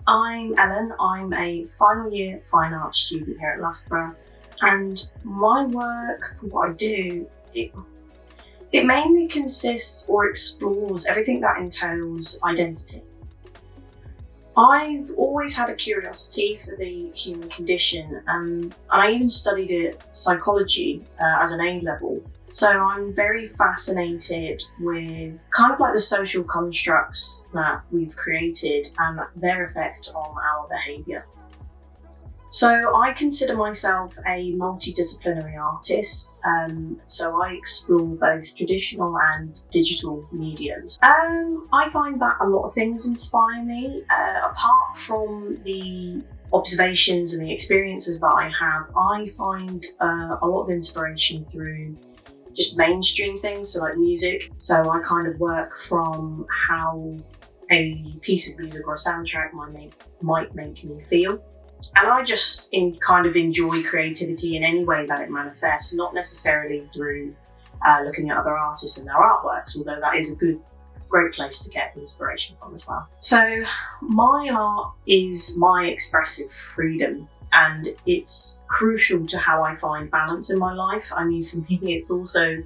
I'm Ellen. I'm a final year fine arts student here at Loughborough, and my work for what I do, it mainly consists or explores everything that entails identity. I've always had a curiosity for the human condition, and I even studied psychology as an A-level. So I'm very fascinated with kind of like the social constructs that we've created and their effect on our behaviour. So I consider myself a multidisciplinary artist, so I explore both traditional and digital mediums. I find that a lot of things inspire me. Apart from the observations and the experiences that I have, I find a lot of inspiration through just mainstream things, so like music. So I kind of work from how a piece of music or a soundtrack might make me feel. And I just kind of enjoy creativity in any way that it manifests, not necessarily through looking at other artists and their artworks, although that is a great place to get inspiration from as well. So my art is my expressive freedom, and it's crucial to how I find balance in my life. I mean, for me, it's also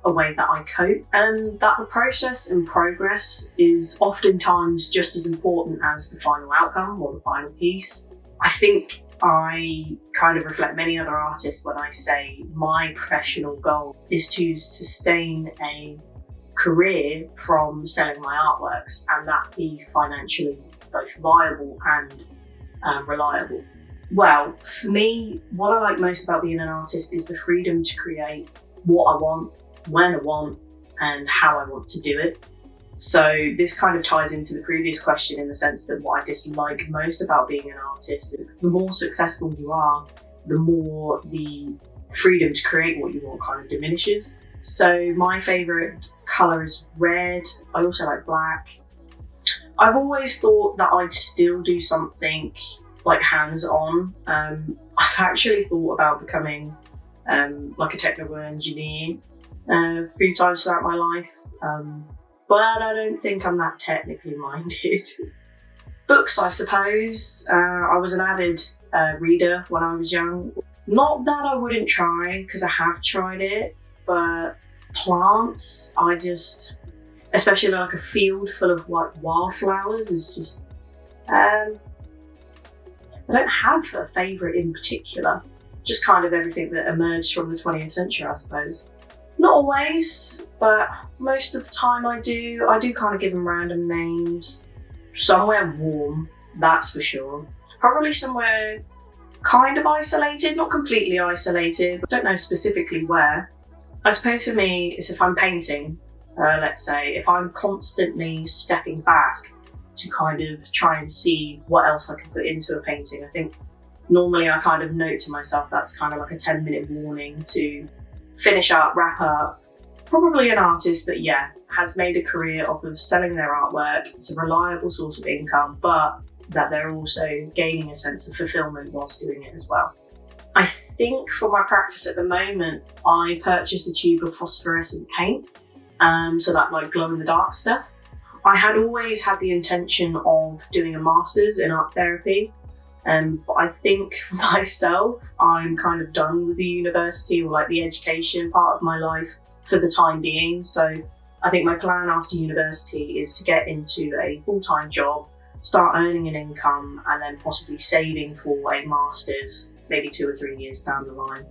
a way that I cope, and that the process and progress is oftentimes just as important as the final outcome or the final piece. I think I kind of reflect many other artists when I say my professional goal is to sustain a career from selling my artworks, and that be financially both viable and reliable. Well, for me, what I like most about being an artist is the freedom to create what I want, when I want, and how I want to do it. So this kind of ties into the previous question in the sense that what I dislike most about being an artist is the more successful you are, the more the freedom to create what you want kind of diminishes. So my favourite colour is red. I also like black. I've always thought that I'd still do something like hands-on. I've actually thought about becoming like a technical engineer a few times throughout my life. But I don't think I'm that technically minded. Books, I suppose. I was an avid reader when I was young. Not that I wouldn't try, because I have tried it, but plants, especially like a field full of like wildflowers is just, I don't have a favourite in particular. Just kind of everything that emerged from the 20th century, I suppose. Not always, but most of the time I do kind of give them random names. Somewhere warm, that's for sure. Probably somewhere kind of isolated, not completely isolated, but don't know specifically where. I suppose for me, it's if I'm painting, let's say, if I'm constantly stepping back to kind of try and see what else I can put into a painting. I think normally I kind of note to myself that's kind of like a 10-minute warning to finish up, wrap up. Probably an artist that, has made a career off of selling their artwork. It's a reliable source of income, but that they're also gaining a sense of fulfillment whilst doing it as well. I think for my practice at the moment, I purchased a tube of phosphorescent paint, so that like glow in the dark stuff. I had always had the intention of doing a master's in art therapy, but I think for myself, I'm kind of done with the university or like the education part of my life for the time being. So I think my plan after university is to get into a full-time job, start earning an income, and then possibly saving for a master's maybe 2 or 3 years down the line.